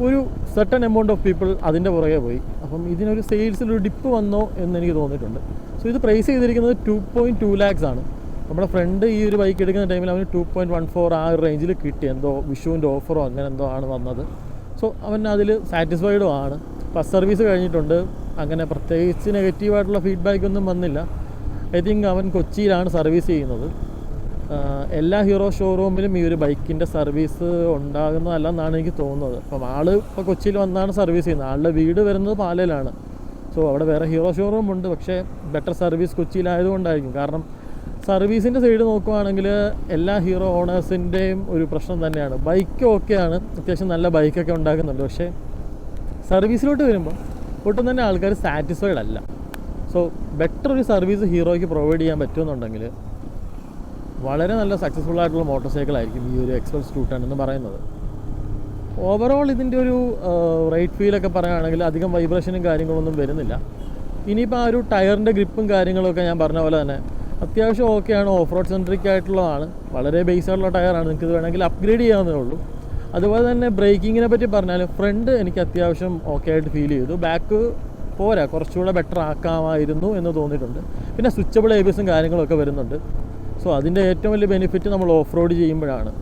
ഒരു സർട്ടൺ എമൗണ്ട് ഓഫ് പീപ്പിൾ അതിൻ്റെ പുറകെ പോയി. അപ്പം ഇതിനൊരു സെയിൽസിലൊരു ഡിപ്പ് വന്നോ എന്ന് എനിക്ക് തോന്നിയിട്ടുണ്ട്. സോ ഇത് പ്രൈസ് ചെയ്തിരിക്കുന്നത് 2.2 lakhs ആണ്. നമ്മുടെ ഫ്രണ്ട് ഈ ഒരു ബൈക്ക് എടുക്കുന്ന ടൈമിൽ അവന് 2.14 ആ ഒരു റേഞ്ചിൽ കിട്ടി. എന്തോ വിഷുവിൻ്റെ ഓഫറോ അങ്ങനെ എന്തോ ആണ് വന്നത്. സോ അവൻ അതിൽ സാറ്റിസ്ഫൈഡും ആണ്. ഫസ്റ്റ് സർവീസ് കഴിഞ്ഞിട്ടുണ്ട്. അങ്ങനെ പ്രത്യേകിച്ച് നെഗറ്റീവായിട്ടുള്ള ഫീഡ്ബാക്കൊന്നും വന്നില്ല. ഐ തിങ്ക് അവൻ കൊച്ചിയിലാണ് സർവീസ് ചെയ്യുന്നത്. എല്ലാ ഹീറോ ഷോറൂമിലും ഈ ഒരു ബൈക്കിൻ്റെ സർവീസ് ഉണ്ടാകുന്നതല്ല എന്നാണ് എനിക്ക് തോന്നുന്നത്. അപ്പം ആൾ ഇപ്പോൾ കൊച്ചിയിൽ വന്നാണ് സർവീസ് ചെയ്യുന്നത്. ആളുടെ വീട് വരുന്നത് പാലയിലാണ്. സോ അവിടെ വേറെ ഹീറോ ഷോറൂം ഉണ്ട്, പക്ഷേ ബെറ്റർ സർവീസ് കൊച്ചിയിലായതുകൊണ്ടായിരിക്കും. കാരണം സർവീസിൻ്റെ സൈഡ് നോക്കുവാണെങ്കിൽ എല്ലാ ഹീറോ ഓണേഴ്സിൻ്റെയും ഒരു പ്രശ്നം തന്നെയാണ്. ബൈക്ക് ഓക്കെയാണ്, അത്യാവശ്യം നല്ല ബൈക്കൊക്കെ ഉണ്ടാക്കുന്നുണ്ട്, പക്ഷേ സർവീസിലോട്ട് വരുമ്പോൾ ഒട്ടും തന്നെ ആൾക്കാർ സാറ്റിസ്ഫൈഡ് അല്ല. സോ ബെറ്റർ ഒരു സർവീസ് ഹീറോയ്ക്ക് പ്രൊവൈഡ് ചെയ്യാൻ പറ്റുമെന്നുണ്ടെങ്കിൽ വളരെ നല്ല സക്സസ്ഫുൾ ആയിട്ടുള്ള മോട്ടോർ സൈക്കിളായിരിക്കും ഈ ഒരു എക്സ്പൾസ് 210 എന്ന് പറയുന്നത്. ഓവറോൾ ഇതിൻ്റെ ഒരു റൈറ്റ് ഫീലൊക്കെ പറയുകയാണെങ്കിൽ അധികം വൈബ്രേഷനും കാര്യങ്ങളൊന്നും വരുന്നില്ല. ഇനിയിപ്പോൾ ആ ഒരു ടയറിൻ്റെ ഗ്രിപ്പും കാര്യങ്ങളൊക്കെ ഞാൻ പറഞ്ഞ പോലെ തന്നെ അത്യാവശ്യം ഓക്കെയാണ്, ഓഫ് റോഡ് സെൻട്രിക് ആയിട്ടുള്ളതാണ്, വളരെ ബേസ് ആയിട്ടുള്ള ടയറാണ്, നിങ്ങൾക്ക് ഇത് വേണമെങ്കിൽ അപ്ഗ്രേഡ് ചെയ്യാവുന്നേ ഉള്ളൂ. അതുപോലെ തന്നെ ബ്രേക്കിങ്ങിനെ പറ്റി പറഞ്ഞാൽ ഫ്രണ്ട് എനിക്ക് അത്യാവശ്യം ഓക്കെ ആയിട്ട് ഫീൽ ചെയ്തു, ബാക്ക് പോരാ, കുറച്ചുകൂടെ ബെറ്റർ ആക്കാമായിരുന്നു എന്ന് തോന്നിയിട്ടുണ്ട്. പിന്നെ സ്വിച്ചബിൾ ABSും കാര്യങ്ങളൊക്കെ വരുന്നുണ്ട്. സോ അതിൻ്റെ ഏറ്റവും വലിയ ബെനിഫിറ്റ് നമ്മൾ ഓഫ് റോഡ് ചെയ്യുമ്പോഴാണ്.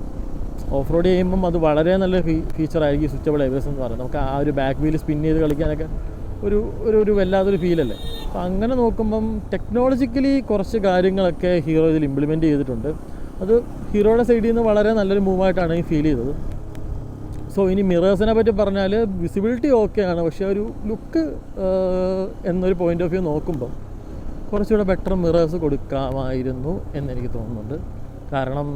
ഓഫ് റോഡ് ചെയ്യുമ്പം അത് വളരെ നല്ല ഫീച്ചറായിരിക്കും സ്വിച്ചബിൾ ABS എന്ന് പറയുന്നത്. നമുക്ക് ആ ഒരു ബാക്ക് വീൽ സ്പിൻ ചെയ്ത് കളിക്കാനൊക്കെ ഒരു വല്ലാത്തൊരു ഫീലല്ലേ. അപ്പോൾ അങ്ങനെ നോക്കുമ്പം ടെക്നോളജിക്കലി കുറച്ച് കാര്യങ്ങളൊക്കെ ഹീറോ ഇതിൽ ഇംപ്ലിമെൻറ്റ് ചെയ്തിട്ടുണ്ട്. അത് ഹീറോയുടെ സൈഡിൽ നിന്ന് വളരെ നല്ലൊരു മൂവായിട്ടാണ് എനിക്ക് ഫീൽ ചെയ്തത്. സോ ഇനി മിറേഴ്സിനെ പറ്റി പറഞ്ഞാൽ വിസിബിലിറ്റി ഓക്കെയാണ്, പക്ഷേ ഒരു ലുക്ക് എന്നൊരു പോയിൻ്റ് ഓഫ് വ്യൂ നോക്കുമ്പോൾ കുറച്ചുകൂടെ ബെറ്റർ മിറേഴ്സ് കൊടുക്കാമായിരുന്നു എന്നെനിക്ക് തോന്നുന്നുണ്ട്. കാരണം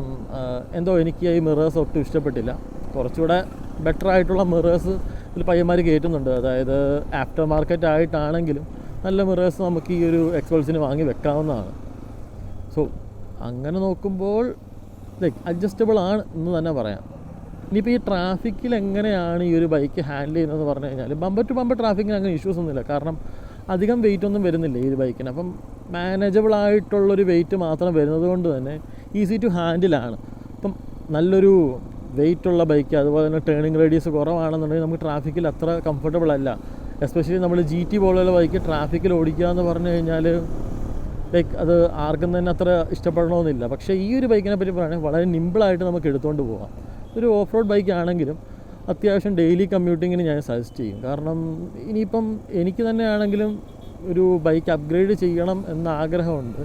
എന്തോ എനിക്ക് ഈ മിറേഴ്സ് ഒട്ടും ഇഷ്ടപ്പെട്ടില്ല. കുറച്ചുകൂടെ ബെറ്റർ ആയിട്ടുള്ള മിറേഴ്സ് ഇതിൽ പയ്യന്മാർ കയറ്റുന്നുണ്ട്. അതായത് ആഫ്റ്റർ മാർക്കറ്റ് ആയിട്ടാണെങ്കിലും നല്ല മിറേഴ്സ് നമുക്ക് ഈ ഒരു എക്സ്പൾസിന് വാങ്ങി വെക്കാവുന്നതാണ്. സോ അങ്ങനെ നോക്കുമ്പോൾ അഡ്ജസ്റ്റബിൾ ആണ് എന്ന് തന്നെ പറയാം. ഇനിയിപ്പോൾ ഈ ട്രാഫിക്കിൽ എങ്ങനെയാണ് ഈ ഒരു ബൈക്ക് ഹാൻഡിൽ ചെയ്യുന്നതെന്ന് പറഞ്ഞു കഴിഞ്ഞാൽ ബമ്പർ ടു ബമ്പർ ട്രാഫിക്കിന് അങ്ങനെ ഇഷ്യൂസ് ഒന്നുമില്ല. കാരണം അധികം വെയിറ്റ് ഒന്നും വരുന്നില്ല ഈ ഒരു ബൈക്കിന്. അപ്പം മാനേജബിൾ ആയിട്ടുള്ളൊരു വെയിറ്റ് മാത്രം വരുന്നത് കൊണ്ട് തന്നെ ഈസി ടു ഹാൻഡിലാണ്. ഇപ്പം നല്ലൊരു വെയിറ്റുള്ള ബൈക്ക്, അതുപോലെ തന്നെ ടേണിംഗ് റേഡിയസ് കുറവാണെന്നുണ്ടെങ്കിൽ നമുക്ക് ട്രാഫിക്കിൽ അത്ര കംഫർട്ടബിൾ അല്ല. എസ്പെഷ്യലി നമ്മൾ GT പോലുള്ള ബൈക്ക് ട്രാഫിക്കിൽ ഓടിക്കുക എന്ന് പറഞ്ഞു കഴിഞ്ഞാൽ അത് ആർക്കും തന്നെ അത്ര ഇഷ്ടപ്പെടണമെന്നില്ല. പക്ഷേ ഈ ഒരു ബൈക്കിനെ പറ്റി പറയുകയാണെങ്കിൽ വളരെ നിമ്പിളായിട്ട് നമുക്ക് എടുത്തുകൊണ്ട് പോകാം. ഒരു ഓഫ് റോഡ് ബൈക്ക് ആണെങ്കിലും അത്യാവശ്യം ഡെയിലി കമ്മ്യൂട്ടിങ്ങിന് ഞാൻ സജസ്റ്റ് ചെയ്യും. കാരണം ഇനിയിപ്പം എനിക്ക് തന്നെ ആണെങ്കിലും ഒരു ബൈക്ക് അപ്ഗ്രേഡ് ചെയ്യണം എന്ന ആഗ്രഹമുണ്ട്.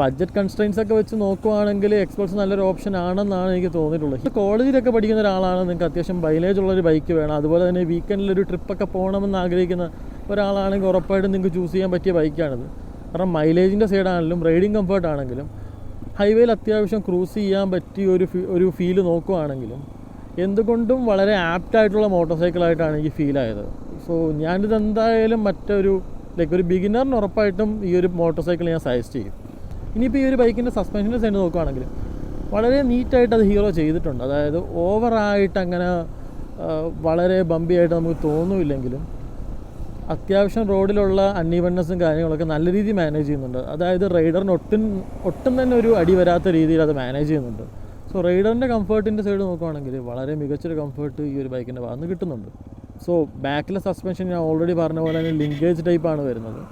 ബഡ്ജറ്റ് കൺസ്ട്രെയിൻസ് ഒക്കെ വെച്ച് നോക്കുവാണെങ്കിൽ എക്സ്പൾസ് നല്ലൊരു ഓപ്ഷൻ ആണെന്നാണ് എനിക്ക് തോന്നിയിട്ടുള്ളത്. കോളേജിലൊക്കെ പഠിക്കുന്ന ഒരാളാണ്, നിങ്ങൾക്ക് അത്യാവശ്യം മൈലേജ് ഉള്ളൊരു ബൈക്ക് വേണം, അതുപോലെ തന്നെ വീക്കെൻഡിലൊരു ട്രിപ്പൊക്കെ പോകണമെന്ന് ആഗ്രഹിക്കുന്ന ഒരാളാണെങ്കിൽ ഉറപ്പായിട്ടും നിങ്ങൾക്ക് ചൂസ് ചെയ്യാൻ പറ്റിയ ബൈക്കാണിത്. കാരണം മൈലേജിൻ്റെ സൈഡാണെങ്കിലും റൈഡിങ് കംഫർട്ട് ആണെങ്കിലും ഹൈവേയിൽ അത്യാവശ്യം ക്രൂസ് ചെയ്യാൻ പറ്റിയ ഒരു ഫീല് നോക്കുവാണെങ്കിലും എന്തുകൊണ്ടും വളരെ ആപ്റ്റായിട്ടുള്ള മോട്ടോർ സൈക്കിളായിട്ടാണ് എനിക്ക് ഫീലായത്. സോ ഞാനിത് എന്തായാലും ഒരു ബിഗിനറിന് ഉറപ്പായിട്ടും ഈ ഒരു മോട്ടോർ സൈക്കിൾ ഞാൻ സജസ്റ്റ് ചെയ്യും. ഇനിയിപ്പോൾ ഈ ഒരു ബൈക്കിൻ്റെ സസ്പെൻഷൻ്റെ സൈഡ് നോക്കുകയാണെങ്കിൽ വളരെ നീറ്റായിട്ട് അത് ഹീറോ ചെയ്തിട്ടുണ്ട്. അതായത് ഓവറായിട്ട് അങ്ങനെ വളരെ ബമ്പിയായിട്ട് നമുക്ക് തോന്നുമില്ലെങ്കിലും അത്യാവശ്യം റോഡിലുള്ള അൺഈവൻനെസ്സും കാര്യങ്ങളൊക്കെ നല്ല രീതിയിൽ മാനേജ് ചെയ്യുന്നുണ്ട്. അതായത് റൈഡറിന് ഒട്ടും തന്നെ ഒരു അടി വരാത്ത രീതിയിൽ അത് മാനേജ് ചെയ്യുന്നുണ്ട്. സോ റൈഡറിൻ്റെ കംഫർട്ടിൻ്റെ സൈഡ് നോക്കുകയാണെങ്കിൽ വളരെ മികച്ചൊരു കംഫർട്ട് ഈ ഒരു ബൈക്കിൻ്റെ ഭാഗത്ത് നിന്ന് കിട്ടുന്നുണ്ട്. സോ ബാക്കിലെ സസ്പെൻഷൻ ഞാൻ ഓൾറെഡി പറഞ്ഞ പോലെ തന്നെ ലിങ്കേജ് ടൈപ്പാണ് വരുന്നത്.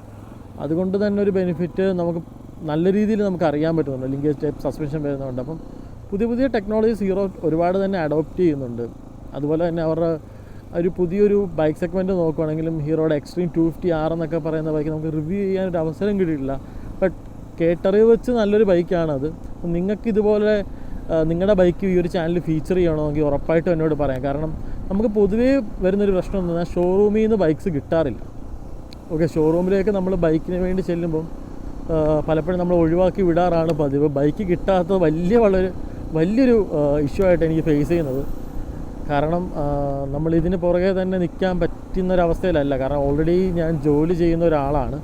അതുകൊണ്ട് തന്നെ ഒരു ബെനിഫിറ്റ് നമുക്ക് നല്ല രീതിയിൽ നമുക്ക് അറിയാൻ പറ്റുന്നുണ്ട്, ലിങ്കേജ് ടൈപ്പ് സസ്പെൻഷൻ വരുന്നതുകൊണ്ട്. അപ്പം പുതിയ ടെക്നോളജീസ് ഹീറോ ഒരുപാട് തന്നെ അഡോപ്റ്റ് ചെയ്യുന്നുണ്ട്. അതുപോലെ തന്നെ അവരുടെ ഒരു പുതിയൊരു ബൈക്ക് സെഗ്മെൻറ്റ് നോക്കുകയാണെങ്കിലും ഹീറോയുടെ എക്സ്ട്രീം 250R എന്നൊക്കെ പറയുന്ന ബൈക്ക് നമുക്ക് റിവ്യൂ ചെയ്യാനൊരു അവസരം കിട്ടിയിട്ടില്ല. ബട്ട് കേട്ടറിവ് വെച്ച് നല്ലൊരു ബൈക്കാണത്. നിങ്ങൾക്ക് ഇതുപോലെ നിങ്ങളുടെ ബൈക്ക് ഈ ഒരു ചാനൽ ഫീച്ചർ ചെയ്യണമെങ്കിൽ ഉറപ്പായിട്ടും എന്നോട് പറയാം. കാരണം നമുക്ക് പൊതുവേ വരുന്നൊരു പ്രശ്നം എന്ന് പറഞ്ഞാൽ ഷോറൂമിൽ നിന്ന് ബൈക്ക്സ് കിട്ടാറില്ല. ഓക്കെ, ഷോറൂമിലേക്ക് നമ്മൾ ബൈക്കിന് വേണ്ടി ചെല്ലുമ്പം പലപ്പോഴും നമ്മൾ ഒഴിവാക്കി വിടാറാണ് പതിവ്. ബൈക്ക് കിട്ടാത്തത് വലിയൊരു ഇഷ്യൂ ആയിട്ട് എനിക്ക് ഫേസ് ചെയ്യുന്നത്. കാരണം നമ്മളിതിന് പുറകെ തന്നെ നിൽക്കാൻ പറ്റുന്നൊരവസ്ഥയിലല്ല. കാരണം ഓൾറെഡി ഞാൻ ജോലി ചെയ്യുന്ന ഒരാളാണ്.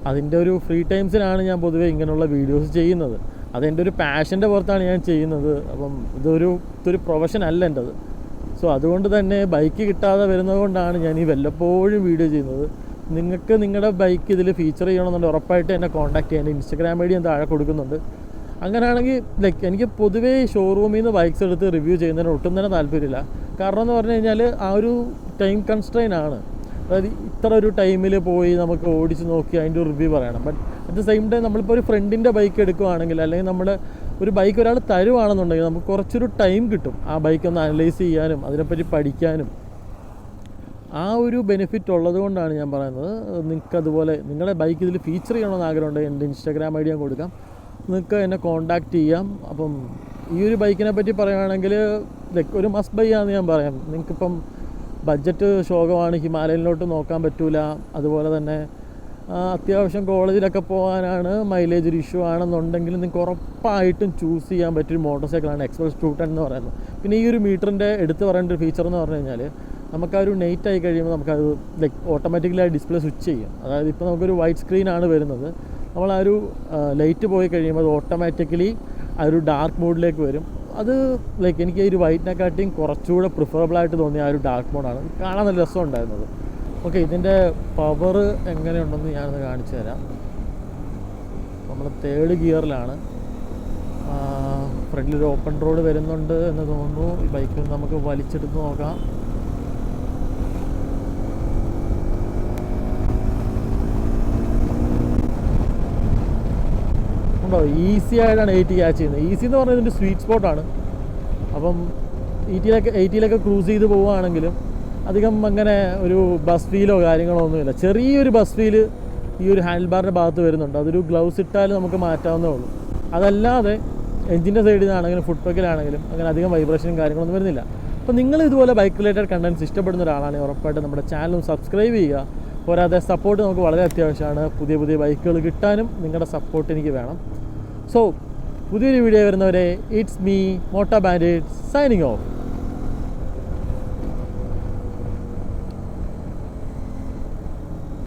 അതിൻ്റെ ഒരു ഫ്രീ ടൈംസിലാണ് ഞാൻ പൊതുവേ ഇങ്ങനെയുള്ള വീഡിയോസ് ചെയ്യുന്നത്. അതെൻ്റെ ഒരു പാഷൻ്റെ പുറത്താണ് ഞാൻ ചെയ്യുന്നത്. അപ്പം ഇതൊരു പ്രൊഫഷൻ അല്ല എൻ്റെത്. സോ അതുകൊണ്ട് തന്നെ ബൈക്ക് കിട്ടാതെ വരുന്നത് കൊണ്ടാണ് ഞാൻ ഈ വല്ലപ്പോഴും വീഡിയോ ചെയ്യുന്നത്. നിങ്ങൾക്ക് നിങ്ങളുടെ ബൈക്ക് ഇതിൽ ഫീച്ചർ ചെയ്യണമെന്നുണ്ടെങ്കിൽ ഉറപ്പായിട്ട് എന്നെ കോൺടാക്ട് ചെയ്യാൻ ഇൻസ്റ്റാഗ്രാം ഐഡി ഞാൻ താഴെ കൊടുക്കുന്നുണ്ട്. അങ്ങനെയാണെങ്കിൽ എനിക്ക് പൊതുവേ ഷോറൂമിൽ നിന്ന് ബൈക്ക്സ് എടുത്ത് റിവ്യൂ ചെയ്യുന്നതിന് ഒട്ടും തന്നെ താല്പര്യമില്ല. കാരണം എന്ന് പറഞ്ഞു കഴിഞ്ഞാൽ ആ ഒരു ടൈം കൺസ്ട്രെയിൻ ആണ്. അതായത് ഇത്ര ഒരു ടൈമിൽ പോയി നമുക്ക് ഓടിച്ച് നോക്കി അതിൻ്റെ റിവ്യൂ പറയണം. But at the same time നമ്മളിപ്പോൾ ഒരു ഫ്രണ്ടിൻ്റെ ബൈക്ക് എടുക്കുകയാണെങ്കിൽ അല്ലെങ്കിൽ നമ്മുടെ ഒരു ബൈക്ക് ഒരാൾ തരുവാണെന്നുണ്ടെങ്കിൽ നമുക്ക് കുറച്ചൊരു ടൈം കിട്ടും ആ ബൈക്ക് ഒന്ന് അനലൈസ് ചെയ്യാനും അതിനെപ്പറ്റി പഠിക്കാനും. ആ ഒരു ബെനിഫിറ്റ് ഉള്ളത് കൊണ്ടാണ് ഞാൻ പറയുന്നത്. നിങ്ങൾക്ക് അതുപോലെ നിങ്ങളുടെ ബൈക്ക് ഇതിൽ ഫീച്ചർ ചെയ്യണമെന്ന് ആഗ്രഹമുണ്ടെങ്കിൽ എൻ്റെ ഇൻസ്റ്റാഗ്രാം ഐഡി ഞാൻ കൊടുക്കാം, നിങ്ങൾക്ക് എന്നെ കോൺടാക്റ്റ് ചെയ്യാം. അപ്പം ഈ ഒരു ബൈക്കിനെ പറ്റി പറയുകയാണെങ്കിൽ ഒരു മസ്റ്റ് ബൈ ആണെന്ന് ഞാൻ പറയാം. നിങ്ങൾക്കിപ്പം ബഡ്ജറ്റ് ശോകമാണ്, ഹിമാലയനിലോട്ട് നോക്കാൻ പറ്റൂല, അതുപോലെ തന്നെ അത്യാവശ്യം കോളേജിലൊക്കെ പോകാനാണ്, മൈലേജ് ഒരു ഇഷ്യൂ ആണെന്നുണ്ടെങ്കിൽ നിങ്ങൾക്ക് ഉറപ്പായിട്ടും ചൂസ് ചെയ്യാൻ പറ്റിയൊരു മോട്ടോർ സൈക്കിളാണ് എക്സ്പൾസ് 210 എന്ന് പറയുന്നത്. പിന്നെ ഈ ഒരു മീറ്ററിൻ്റെ എടുത്ത് പറയേണ്ട ഒരു ഫീച്ചർ എന്ന് പറഞ്ഞു കഴിഞ്ഞാൽ നമുക്ക് ആ ഒരു നൈറ്റ് ആയി കഴിയുമ്പോൾ നമുക്കത് ലൈക്ക് ഓട്ടോമാറ്റിക്കലി ആ ഡിസ്പ്ലേ സ്വിച്ച് ചെയ്യും. അതായത് ഇപ്പോൾ നമുക്കൊരു വൈറ്റ് സ്ക്രീനാണ് വരുന്നത്, നമ്മൾ ആ ഒരു ലൈറ്റ് പോയി കഴിയുമ്പോൾ അത് ഓട്ടോമാറ്റിക്കലി ആ ഒരു ഡാർക്ക് മോഡിലേക്ക് വരും. അത് ലൈക്ക് എനിക്ക് ഈ ഒരു വൈറ്റിനെക്കാട്ടിയും കുറച്ചുകൂടെ പ്രിഫറബിളായിട്ട് തോന്നിയ ആ ഒരു ഡാർക്ക് മോഡാണ്, കാണാൻ നല്ല രസമുണ്ടായിരുന്നത്. ഓക്കെ, ഇതിൻ്റെ പവർ എങ്ങനെയുണ്ടെന്ന് ഞാനൊന്ന് കാണിച്ചു തരാം. നമ്മൾ 3rd ഗിയറിലാണ്. ഫ്രണ്ടിലൊരു ഓപ്പൺ റോഡ് വരുന്നുണ്ട് എന്ന് തോന്നുന്നു. ഈ ബൈക്ക് നമുക്ക് വലിച്ചെടുത്ത് നോക്കാം. ഉണ്ടോ, ഈസി ആയിട്ടാണ് 80 ക്യാച്ച് ചെയ്യുന്നത്. ഈസി എന്ന് പറഞ്ഞാൽ ഇതിൻ്റെ സ്വീറ്റ് സ്പോട്ടാണ്. അപ്പം 80-ലൊക്കെ ക്രൂസ് ചെയ്ത് പോവുകയാണെങ്കിലും അധികം അങ്ങനെ ഒരു ബസ് ഫീലോ കാര്യങ്ങളോ ഒന്നുമില്ല. ചെറിയൊരു ബസ് ഫീല് ഈ ഒരു ഹാൻഡിൽ ബാറിൻ്റെ ഭാഗത്ത് വരുന്നുണ്ട്. അതൊരു ഗ്ലൗസ് ഇട്ടാൽ നമുക്ക് മാറ്റാവുന്നേ ഉള്ളൂ. അതല്ലാതെ എഞ്ചിൻ്റെ സൈഡിൽ നിന്നാണെങ്കിലും ഫുഡ് പെക്കിലാണെങ്കിലും അങ്ങനെ അധികം വൈബ്രേഷനും കാര്യങ്ങളൊന്നും വരുന്നില്ല. അപ്പോൾ നിങ്ങൾ ഇതുപോലെ ബൈക്ക് റിലേറ്റഡ് കണ്ടൻറ്റ്സ് ഇഷ്ടപ്പെടുന്ന ഒരാളാണെങ്കിൽ ഉറപ്പായിട്ടും നമ്മുടെ ചാനലും സബ്സ്ക്രൈബ് ചെയ്യുക. പോരാതെ സപ്പോർട്ട് നമുക്ക് വളരെ അത്യാവശ്യമാണ്. പുതിയ പുതിയ ബൈക്കുകൾ കിട്ടാനും നിങ്ങളുടെ സപ്പോർട്ട് എനിക്ക് വേണം. സോ പുതിയൊരു വീഡിയോ വരുന്നവരെ it's me Moto Bandit signing of.